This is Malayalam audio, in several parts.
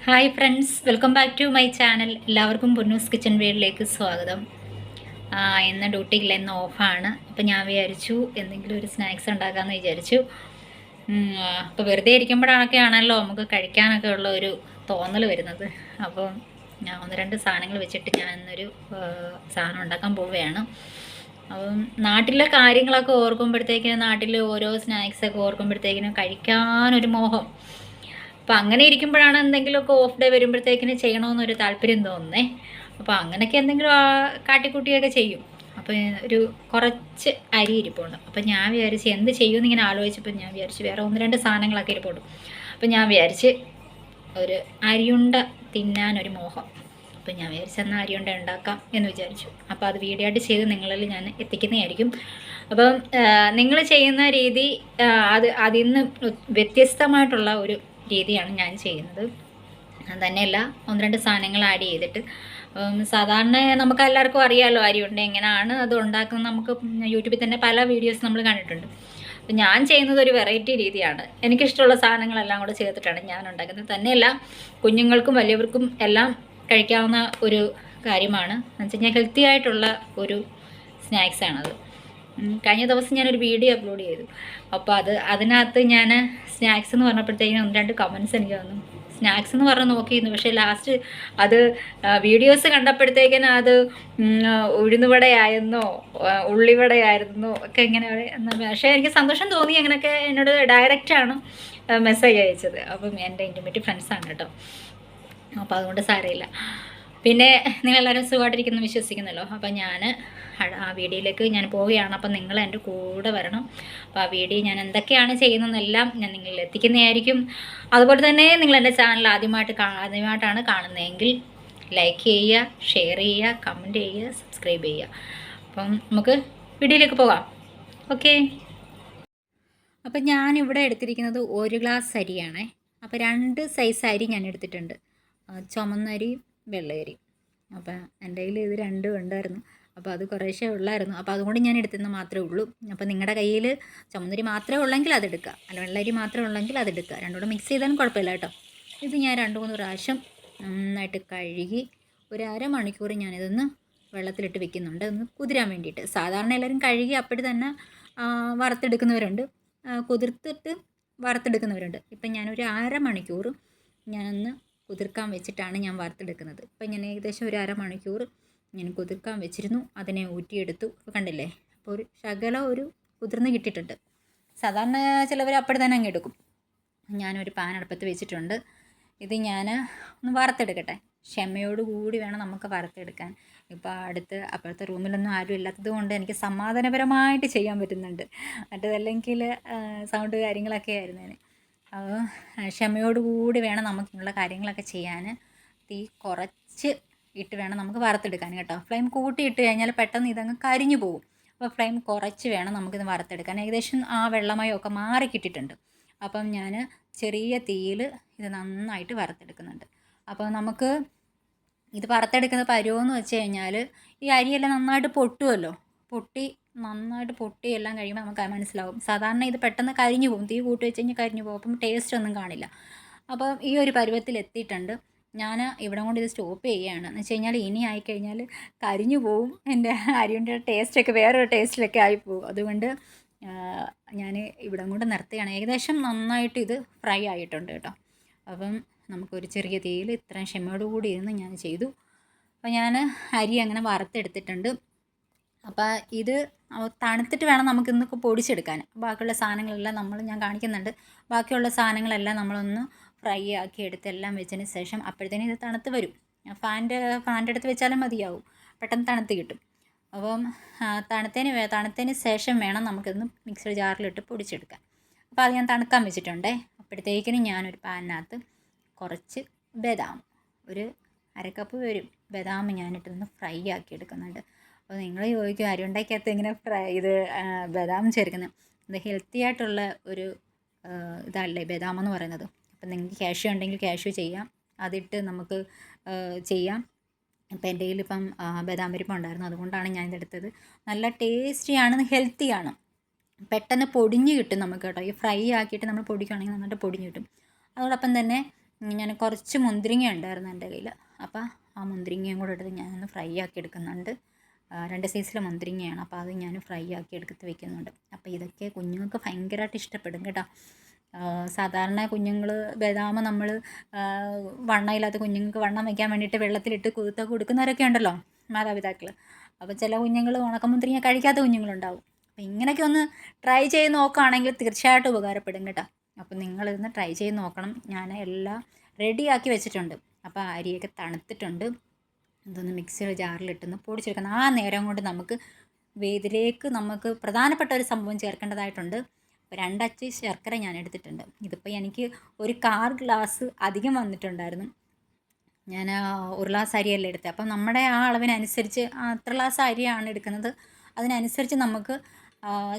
Hi friends, welcome back to my channel. എല്ലാവർക്കും പൊന്നൂസ് കിച്ചൺ വീഡിയോയിലേക്ക് സ്വാഗതം. ഇന്ന് ഡ്യൂട്ടിയില്ല, ഇന്ന് ഓഫാണ്. അപ്പോൾ ഞാൻ വിചാരിച്ചു എന്തെങ്കിലും ഒരു സ്നാക്സ് ഉണ്ടാക്കാമെന്ന് വിചാരിച്ചു. അപ്പോൾ വെറുതെ ഇരിക്കുമ്പോഴൊക്കെ ആണല്ലോ നമുക്ക് കഴിക്കാനൊക്കെ ഉള്ള ഒരു തോന്നൽ വരുന്നത്. അപ്പോൾ ഞാൻ ഒന്ന് രണ്ട് സാധനങ്ങൾ വെച്ചിട്ട് ഞാൻ ഇന്നൊരു സാധനം ഉണ്ടാക്കാൻ പോവുകയാണ്. അപ്പം നാട്ടിലെ കാര്യങ്ങളൊക്കെ ഓർക്കുമ്പോഴത്തേക്കിനും, നാട്ടിൽ ഓരോ സ്നാക്സൊക്കെ ഓർക്കുമ്പോഴത്തേക്കിനും കഴിക്കാനൊരു മോഹം. അപ്പോൾ അങ്ങനെ ഇരിക്കുമ്പോഴാണ് എന്തെങ്കിലുമൊക്കെ ഓഫ് ഡേ വരുമ്പോഴത്തേക്കിന് ചെയ്യണമെന്നൊരു താല്പര്യം തോന്നുന്നേ. അപ്പോൾ അങ്ങനെയൊക്കെ എന്തെങ്കിലും കാട്ടിക്കൂട്ടിയൊക്കെ ചെയ്യും. അപ്പോൾ ഒരു കുറച്ച് അരി ഇരിപ്പുണ്ട്. അപ്പോൾ ഞാൻ വിചാരിച്ച് എന്ത് ചെയ്യുമെന്ന് ഇങ്ങനെ ആലോചിച്ചപ്പോൾ ഞാൻ വിചാരിച്ച് വേറെ ഒന്ന് രണ്ട് സാധനങ്ങളൊക്കെ ഇരിപ്പുണ്ട്. അപ്പോൾ ഞാൻ വിചാരിച്ച് ഒരു അരിയുണ്ട തിന്നാനൊരു മോഹം. അപ്പോൾ ഞാൻ വിചാരിച്ചെന്നാൽ അരിയുണ്ട ഉണ്ടാക്കാം എന്ന് വിചാരിച്ചു. അപ്പോൾ അത് വീഡിയോ ആയിട്ട് ചെയ്ത് നിങ്ങളിൽ ഞാൻ എത്തിക്കുന്നതായിരിക്കും. അപ്പം നിങ്ങൾ ചെയ്യുന്ന രീതി അതിൽ നിന്ന് വ്യത്യസ്തമായിട്ടുള്ള ഒരു രീതിയാണ് ഞാൻ ചെയ്യുന്നത്. തന്നെയല്ല, ഒന്ന് രണ്ട് സാധനങ്ങൾ ആഡ് ചെയ്തിട്ട് സാധാരണ നമുക്ക് എല്ലാവർക്കും അറിയാമല്ലോ അരിയുണ്ട എങ്ങനെയാണ് അത് ഉണ്ടാക്കുന്നത്. നമുക്ക് യൂട്യൂബിൽ തന്നെ പല വീഡിയോസ് നമ്മൾ കണ്ടിട്ടുണ്ട്. അപ്പം ഞാൻ ചെയ്യുന്നത് ഒരു വെറൈറ്റി രീതിയാണ്. എനിക്കിഷ്ടമുള്ള സാധനങ്ങളെല്ലാം കൂടെ ചേർത്തിട്ടാണ് ഞാൻ ഉണ്ടാക്കുന്നത്. തന്നെയല്ല, കുഞ്ഞുങ്ങൾക്കും വലിയവർക്കും എല്ലാം കഴിക്കാവുന്ന ഒരു കാര്യമാണ്. എന്ന് വെച്ച് കഴിഞ്ഞാൽ ഹെൽത്തി ആയിട്ടുള്ള ഒരു സ്നാക്സാണത്. കഴിഞ്ഞ ദിവസം ഞാനൊരു വീഡിയോ അപ്ലോഡ് ചെയ്തു. അപ്പോൾ അതിനകത്ത് ഞാൻ സ്നാക്സ് എന്ന് പറഞ്ഞപ്പോഴത്തേക്കിനും ഒന്ന് രണ്ട് കമൻസ് എനിക്ക് വന്നു. സ്നാക്സ് എന്ന് പറഞ്ഞ് നോക്കിയിരുന്നു, പക്ഷേ ലാസ്റ്റ് അത് വീഡിയോസ് കണ്ടപ്പോഴത്തേക്കിനും അത് ഉഴുന്നുവടയായിരുന്നോ ഉള്ളിവടയായിരുന്നോ ഒക്കെ ഇങ്ങനെ. പക്ഷേ എനിക്ക് സന്തോഷം തോന്നി. അങ്ങനെയൊക്കെ എന്നോട് ഡയറക്റ്റാണ് മെസ്സേജ് അയച്ചത്. അപ്പം എൻ്റെ ഇൻറ്റിമേറ്റ് ഫ്രണ്ട്സാണ് കേട്ടോ. അപ്പോൾ അതുകൊണ്ട് സാരമില്ല. പിന്നെ നിങ്ങളെല്ലാവരും സുഖമായിട്ടിരിക്കുന്നു വിശ്വസിക്കുന്നല്ലോ. അപ്പം ഞാൻ ആ വീഡിയോയിലേക്ക് ഞാൻ പോവുകയാണ്. അപ്പം നിങ്ങൾ എൻ്റെ കൂടെ വരണം. അപ്പോൾ ആ വീഡിയോ ഞാൻ എന്തൊക്കെയാണ് ചെയ്യുന്നതെന്നെല്ലാം ഞാൻ നിങ്ങളിൽ എത്തിക്കുന്നതായിരിക്കും. അതുപോലെ തന്നെ നിങ്ങൾ എൻ്റെ ചാനൽ ആദ്യമായിട്ടാണ് കാണുന്നതെങ്കിൽ ലൈക്ക് ചെയ്യുക, ഷെയർ ചെയ്യുക, കമൻറ്റ് ചെയ്യുക, സബ്സ്ക്രൈബ് ചെയ്യുക. അപ്പം നമുക്ക് വീഡിയോയിലേക്ക് പോകാം. ഓക്കെ. അപ്പം ഞാനിവിടെ എടുത്തിരിക്കുന്നത് 1 ഗ്ലാസ് അരിയാണേ. അപ്പോൾ 2 സൈസ് അരി ഞാൻ എടുത്തിട്ടുണ്ട്, ചുമന്നരി വെള്ളയരി. അപ്പം എൻ്റെ കയ്യിൽ ഇത് രണ്ടും ഉണ്ടായിരുന്നു. അപ്പോൾ അത് കുറേശ്ശേ ഉള്ളായിരുന്നു. അപ്പോൾ അതുകൊണ്ട് ഞാൻ എടുത്തെന്ന് മാത്രമേ ഉള്ളൂ. അപ്പോൾ നിങ്ങളുടെ കയ്യിൽ ചുമന്നരി മാത്രമേ ഉള്ളെങ്കിൽ അതെടുക്കുക, അല്ല വെള്ളരി മാത്രമേ ഉള്ളെങ്കിൽ അതെടുക്കുക. രണ്ടും കൂടെ മിക്സ് ചെയ്താലും കുഴപ്പമില്ല കേട്ടോ. ഇത് ഞാൻ 2-3 പ്രാവശ്യം നന്നായിട്ട് കഴുകി ഒരു അരമണിക്കൂർ ഞാനിതൊന്ന് വെള്ളത്തിലിട്ട് വെക്കുന്നുണ്ട്, ഒന്ന് കുതിരാൻ വേണ്ടിയിട്ട്. സാധാരണ എല്ലാവരും കഴുകി അപ്പോഴും തന്നെ വറുത്തെടുക്കുന്നവരുണ്ട്, കുതിർത്തിട്ട് വറുത്തെടുക്കുന്നവരുണ്ട്. ഇപ്പം ഞാനൊരു അരമണിക്കൂർ ഞാനൊന്ന് കുതിർക്കാൻ വെച്ചിട്ടാണ് ഞാൻ വറുത്തെടുക്കുന്നത്. ഇപ്പം ഞാൻ ഏകദേശം ഒരു അരമണിക്കൂർ ഞാൻ കുതിർക്കാൻ വെച്ചിരുന്നു. അതിനെ ഊറ്റിയെടുത്തു. അപ്പോൾ കണ്ടില്ലേ, അപ്പോൾ ഒരു ശകലം ഒരു കുതിർന്ന് കിട്ടിയിട്ടുണ്ട്. സാധാരണ ചിലവർ അപ്പോഴും തന്നെ അങ്ങ് എടുക്കും. ഞാനൊരു പാൻ അടുപ്പത്ത് വെച്ചിട്ടുണ്ട്. ഇത് ഞാൻ ഒന്ന് വറുത്തെടുക്കട്ടെ. ക്ഷമയോടുകൂടി വേണം നമുക്ക് വറുത്തെടുക്കാൻ. ഇപ്പോൾ അപ്പോഴത്തെ റൂമിലൊന്നും ആരും ഇല്ലാത്തത് കൊണ്ട് എനിക്ക് സമാധാനപരമായിട്ട് ചെയ്യാൻ പറ്റുന്നുണ്ട്. മറ്റേതല്ലെങ്കിൽ സൗണ്ട് കാര്യങ്ങളൊക്കെ ആയിരുന്നേനെ. അപ്പോൾ ക്ഷമയോടുകൂടി വേണം നമുക്കുള്ള കാര്യങ്ങളൊക്കെ ചെയ്യാൻ. തീ കുറച്ച് ഇട്ട് വേണം നമുക്ക് വറുത്തെടുക്കാൻ കേട്ടോ. ഫ്ലെയിം കൂട്ടിയിട്ട് കഴിഞ്ഞാൽ പെട്ടെന്ന് ഇതങ്ങ് കരിഞ്ഞു പോകും. അപ്പോൾ ഫ്ലെയിം കുറച്ച് വേണം നമുക്കിത് വറുത്തെടുക്കാൻ. ഏകദേശം ആ വെള്ളമയമൊക്കെ മാറിക്കിട്ടിട്ടുണ്ട്. അപ്പം ഞാൻ ചെറിയ തീയിൽ ഇത് നന്നായിട്ട് വറുത്തെടുക്കുന്നുണ്ട്. അപ്പോൾ നമുക്ക് ഇത് വറുത്തെടുക്കുന്ന പരുവമെന്ന് വെച്ച് കഴിഞ്ഞാൽ ഈ അരിയെല്ലാം നന്നായിട്ട് പൊട്ടുമല്ലോ. നന്നായിട്ട് പൊട്ടി എല്ലാം കഴിയുമ്പോൾ നമുക്ക് മനസ്സിലാവും. സാധാരണ ഇത് പെട്ടെന്ന് കരിഞ്ഞു പോകും, തീ കൂട്ടി വെച്ച് കഴിഞ്ഞാൽ കരിഞ്ഞു പോകും. അപ്പം ടേസ്റ്റ് ഒന്നും കാണില്ല. അപ്പം ഈ ഒരു പരുവത്തിൽ എത്തിയിട്ടുണ്ട്. ഞാൻ ഇവിടെ കൊണ്ട് ഇത് സ്റ്റോപ്പ് ചെയ്യുകയാണ്. എന്ന് വെച്ച് കഴിഞ്ഞാൽ ഇനി ആയിക്കഴിഞ്ഞാൽ കരിഞ്ഞു പോവും, എൻ്റെ അരിയുടെ ടേസ്റ്റൊക്കെ വേറൊരു ടേസ്റ്റിലൊക്കെ ആയിപ്പോവും. അതുകൊണ്ട് ഞാൻ ഇവിടെ കൊണ്ട് നിർത്തുകയാണ്. ഏകദേശം നന്നായിട്ട് ഇത് ഫ്രൈ ആയിട്ടുണ്ട് കേട്ടോ. അപ്പം നമുക്കൊരു ചെറിയ തീയിൽ ഇത്രയും ക്ഷമയോടുകൂടി ഇരുന്ന് ഞാൻ ചെയ്തു. അപ്പോൾ ഞാൻ അരി അങ്ങനെ വറുത്തെടുത്തിട്ടുണ്ട്. അപ്പോൾ ഇത് തണുത്തിട്ട് വേണം നമുക്കിന്നൊക്കെ പൊടിച്ചെടുക്കാൻ. ബാക്കിയുള്ള സാധനങ്ങളെല്ലാം ഞാൻ കാണിക്കുന്നുണ്ട്. ബാക്കിയുള്ള സാധനങ്ങളെല്ലാം നമ്മളൊന്ന് ഫ്രൈ ആക്കി എടുത്ത് എല്ലാം വെച്ചതിന് ശേഷം അപ്പോഴത്തേനും ഇത് തണുത്ത് വരും. ഫാൻ്റെ അടുത്ത് വെച്ചാലും മതിയാവും, പെട്ടെന്ന് തണുത്ത് കിട്ടും. അപ്പം തണുത്തതിന് ശേഷം വേണം നമുക്കിതൊന്ന് മിക്സഡ് ജാറിലിട്ട് പൊടിച്ചെടുക്കാൻ. അപ്പോൾ അത് ഞാൻ തണുക്കാൻ വെച്ചിട്ടുണ്ടേ. അപ്പോഴത്തേക്കിനും ഞാനൊരു പാനിനകത്ത് കുറച്ച് ബദാം, ഒരു അരക്കപ്പ് വരും ബദാം ഞാനിട്ടൊന്ന് ഫ്രൈ ആക്കി എടുക്കുന്നുണ്ട്. അപ്പോൾ നിങ്ങൾ ചോദിക്കും അരിയുണ്ടയ്ക്കകത്ത് ഇങ്ങനെ ബദാം ചേർക്കുന്നത്. ഇത് ഹെൽത്തി ആയിട്ടുള്ള ഒരു ഇതല്ലേ ബദാം എന്ന് പറയുന്നത്. അപ്പം നിങ്ങൾക്ക് കാഷ്യൂ ഉണ്ടെങ്കിൽ കാഷ്യൂ ചെയ്യാം, അതിട്ട് നമുക്ക് ചെയ്യാം. ഇപ്പം എൻ്റെ കയ്യിലിപ്പം ബദാം പരിപ്പ് ഉണ്ടായിരുന്നു, അതുകൊണ്ടാണ് ഞാൻ ഇതെടുത്തത്. നല്ല ടേസ്റ്റിയാണ്, ഹെൽത്തിയാണ്, പെട്ടെന്ന് പൊടിഞ്ഞ് കിട്ടും നമുക്ക് കേട്ടോ. ഈ ഫ്രൈ ആക്കിയിട്ട് നമ്മൾ പൊടിക്കുകയാണെങ്കിൽ നന്നായിട്ട് പൊടിഞ്ഞ് കിട്ടും. അതോടൊപ്പം തന്നെ ഞാൻ കുറച്ച് മുന്തിരിങ്ങ ഉണ്ടായിരുന്നു എൻ്റെ കയ്യിൽ. അപ്പോൾ ആ മുന്തിരിങ്ങയും കൂടെ എടുത്ത് ഞാനൊന്ന് ഫ്രൈ ആക്കി എടുക്കുന്നുണ്ട്. 2 സൈസിലെ മുന്തിരിങ്ങയാണ്. അപ്പോൾ അത് ഞാൻ ഫ്രൈ ആക്കി എടുത്ത് വെക്കുന്നുണ്ട്. അപ്പോൾ ഇതൊക്കെ കുഞ്ഞുങ്ങൾക്ക് ഭയങ്കരമായിട്ട് ഇഷ്ടപ്പെടും കേട്ടോ. സാധാരണ കുഞ്ഞുങ്ങൾ ബദാം നമ്മൾ വണ്ണമില്ലാത്ത കുഞ്ഞുങ്ങൾക്ക് വണ്ണം വയ്ക്കാൻ വേണ്ടിയിട്ട് വെള്ളത്തിലിട്ട് കുതിർത്തൊക്കെ കൊടുക്കുന്നവരൊക്കെ ഉണ്ടല്ലോ മാതാപിതാക്കൾ. അപ്പോൾ ചില കുഞ്ഞുങ്ങൾ ഉണക്കമുന്തിരിങ്ങ കഴിക്കാത്ത കുഞ്ഞുങ്ങളുണ്ടാവും. അപ്പോൾ ഇങ്ങനെയൊക്കെ ഒന്ന് ട്രൈ ചെയ്ത് നോക്കുകയാണെങ്കിൽ തീർച്ചയായിട്ടും ഉപകാരപ്പെടും കേട്ടോ. അപ്പോൾ നിങ്ങളിതൊന്ന് ട്രൈ ചെയ്ത് നോക്കണം. ഞാൻ എല്ലാം റെഡിയാക്കി വെച്ചിട്ടുണ്ട്. അപ്പോൾ അരിയൊക്കെ തണുത്തിട്ടുണ്ട്. ഇതൊന്ന് മിക്സിയുടെ ജാറിലിട്ടൊന്ന് പൊടിച്ചെടുക്കണം. ആ നേരം കൊണ്ട് നമുക്ക് ഇതിലേക്ക് നമുക്ക് പ്രധാനപ്പെട്ട ഒരു സംഭവം ചേർക്കേണ്ടതായിട്ടുണ്ട്. അപ്പോൾ 2 അച്ച് ശർക്കര ഞാൻ എടുത്തിട്ടുണ്ട്. ഇതിപ്പോൾ എനിക്ക് ഒരു 1/4 ഗ്ലാസ് അധികം വന്നിട്ടുണ്ടായിരുന്നു. ഞാൻ 1 ഗ്ലാസ് അരിയല്ല എടുത്തത്. അപ്പം നമ്മുടെ ആ അളവിനനുസരിച്ച് എത്ര ഗ്ലാസ് അരിയാണ് എടുക്കുന്നത് അതിനനുസരിച്ച് നമുക്ക്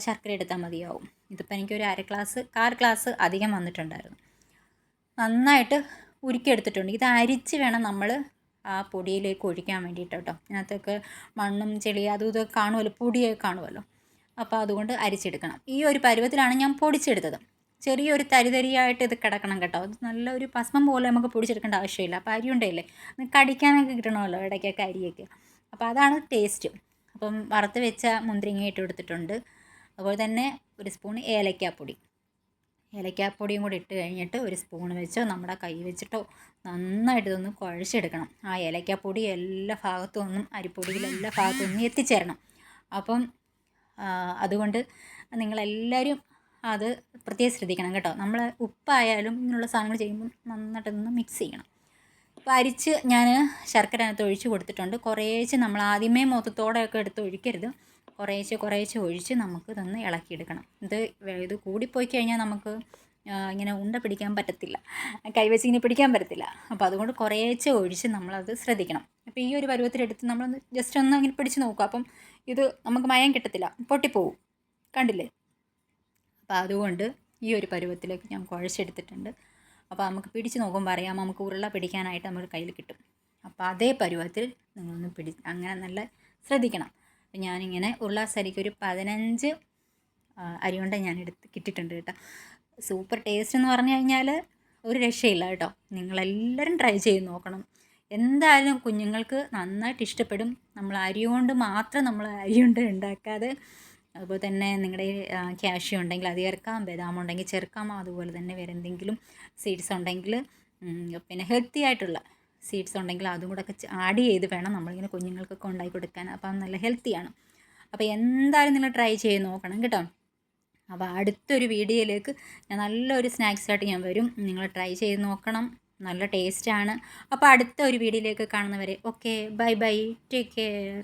ശർക്കര എടുത്താൽ മതിയാവും. ഇതിപ്പോൾ എനിക്കൊരു 1/4 ഗ്ലാസ് അധികം വന്നിട്ടുണ്ടായിരുന്നു. നന്നായിട്ട് ഉരുക്കിയെടുത്തിട്ടുണ്ട്. ഇത് അരിച്ച് വേണം നമ്മൾ ആ പൊടിയിലേക്ക് ഒഴിക്കാൻ വേണ്ടിയിട്ട് കേട്ടോ. അതിനകത്തൊക്കെ മണ്ണും ചെളി അതും ഇതൊക്കെ കാണുമല്ലോ, പൊടിയൊക്കെ കാണുമല്ലോ. അപ്പോൾ അതുകൊണ്ട് അരിച്ചെടുക്കണം. ഈ ഒരു പരുവത്തിലാണ് ഞാൻ പൊടിച്ചെടുത്തത്. ചെറിയൊരു തരിതരിയായിട്ട് ഇത് കിടക്കണം കേട്ടോ. അത് നല്ലൊരു ഭസ്മം പോലെ നമുക്ക് പൊടിച്ചെടുക്കേണ്ട ആവശ്യമില്ല. അപ്പോൾ അരി ഉണ്ടല്ലേ കടിക്കാനൊക്കെ കിട്ടണമല്ലോ ഇടയ്ക്കൊക്കെ അരിയൊക്കെ. അപ്പോൾ അതാണ് ടേസ്റ്റ്. അപ്പം വറുത്ത് വെച്ച മുന്തിരിങ്ങ ഇട്ട് കൊടുത്തിട്ടുണ്ട്. അതുപോലെ തന്നെ 1 സ്പൂൺ ഏലക്കാപ്പൊടിയും കൂടി ഇട്ട് കഴിഞ്ഞിട്ട് 1 സ്പൂൺ വെച്ചോ നമ്മുടെ കൈ വെച്ചിട്ടോ നന്നായിട്ട് ഇതൊന്ന് കുഴച്ചെടുക്കണം. ആ ഏലക്കാപ്പൊടി എല്ലാ ഭാഗത്തും ഒന്നും അരിപ്പൊടിയിൽ എല്ലാ ഭാഗത്തും ഒന്നും എത്തിച്ചേരണം. അപ്പം അതുകൊണ്ട് നിങ്ങളെല്ലാവരും അത് പ്രത്യേകം ശ്രദ്ധിക്കണം കേട്ടോ. നമ്മൾ ഉപ്പായാലും ഇങ്ങനെയുള്ള സാധനങ്ങൾ ചെയ്യുമ്പോൾ നന്നായിട്ടൊന്ന് മിക്സ് ചെയ്യണം. അപ്പോൾ അരിച്ച് ഞാൻ ശർക്കര അതിനകത്ത് ഒഴിച്ച് കൊടുത്തിട്ടുണ്ട്. കുറേശ്ശെ നമ്മൾ ആദ്യമേ മൊത്തത്തോടെയൊക്കെ എടുത്ത് ഒഴിക്കരുത്. കുറേശ്ശെ ഒഴിച്ച് നമുക്ക് ഇതൊന്ന് ഇളക്കിയെടുക്കണം. ഇത് കൂടിപ്പോയി കഴിഞ്ഞാൽ നമുക്ക് ഇങ്ങനെ ഉണ്ട പിടിക്കാൻ പറ്റത്തില്ല, കൈവച്ച് ഇങ്ങനെ പിടിക്കാൻ പറ്റത്തില്ല. അപ്പോൾ അതുകൊണ്ട് കുറേശ്ശെ ഒഴിച്ച് നമ്മളത് ശ്രദ്ധിക്കണം. അപ്പോൾ ഈ ഒരു പരുവത്തിലെടുത്ത് നമ്മളൊന്ന് ജസ്റ്റ് ഒന്ന് ഇങ്ങനെ പിടിച്ച് നോക്കുക. അപ്പം ഇത് നമുക്ക് മയം കിട്ടത്തില്ല, പൊട്ടിപ്പോവും. കണ്ടില്ലേ? അപ്പോൾ അതുകൊണ്ട് ഈ ഒരു പരുവത്തിലേക്ക് ഞാൻ കുഴച്ചെടുത്തിട്ടുണ്ട്. അപ്പോൾ നമുക്ക് പിടിച്ച് നോക്കുമ്പോൾ അറിയാം നമുക്ക് ഉരുള പിടിക്കാനായിട്ട് നമ്മുടെ കയ്യിൽ കിട്ടും. അപ്പോൾ അതേ പരുവത്തിൽ നിങ്ങളൊന്ന് അങ്ങനെ നല്ല ശ്രദ്ധിക്കണം. അപ്പോൾ ഞാനിങ്ങനെ 1 ഗ്ലാസ് അരിക്ക് ഒരു 15 അരിയുണ്ട ഞാൻ കിട്ടിയിട്ടുണ്ട് കേട്ടോ. സൂപ്പർ ടേസ്റ്റ് എന്ന് പറഞ്ഞു കഴിഞ്ഞാൽ ഒരു രക്ഷയില്ല കേട്ടോ. നിങ്ങളെല്ലാവരും ട്രൈ ചെയ്ത് നോക്കണം. എന്തായാലും കുഞ്ഞുങ്ങൾക്ക് നന്നായിട്ട് ഇഷ്ടപ്പെടും. നമ്മൾ അരി കൊണ്ട് ഉണ്ടാക്കാതെ അതുപോലെ തന്നെ നിങ്ങളുടെ ക്യാഷ്യൂ ഉണ്ടെങ്കിൽ അത് ചേർക്കാം, ബദാം ഉണ്ടെങ്കിൽ ചേർക്കാം. അതുപോലെ തന്നെ വേറെ എന്തെങ്കിലും സീഡ്സ് ഉണ്ടെങ്കിൽ പിന്നെ ഹെൽത്തി ആയിട്ടുള്ള സീഡ്സ് ഉണ്ടെങ്കിൽ അതും കൂടെ ഒക്കെ ആഡ് ചെയ്ത് വേണം നമ്മളിങ്ങനെ കുഞ്ഞുങ്ങൾക്കൊക്കെ ഉണ്ടാക്കി കൊടുക്കാൻ. അപ്പം നല്ല ഹെൽത്തിയാണ്. അപ്പോൾ എന്തായാലും നിങ്ങൾ ട്രൈ ചെയ്ത് നോക്കണം കേട്ടോ. അപ്പോൾ അടുത്തൊരു വീഡിയോയിലേക്ക് ഞാൻ നല്ലൊരു സ്നാക്സായിട്ട് ഞാൻ വരും. നിങ്ങൾ ട്രൈ ചെയ്ത് നോക്കണം. നല്ല ടേസ്റ്റാണ്. അപ്പോൾ അടുത്ത ഒരു വീഡിയോയിലേക്ക് കാണുന്നവരെ okay, bye bye, take care.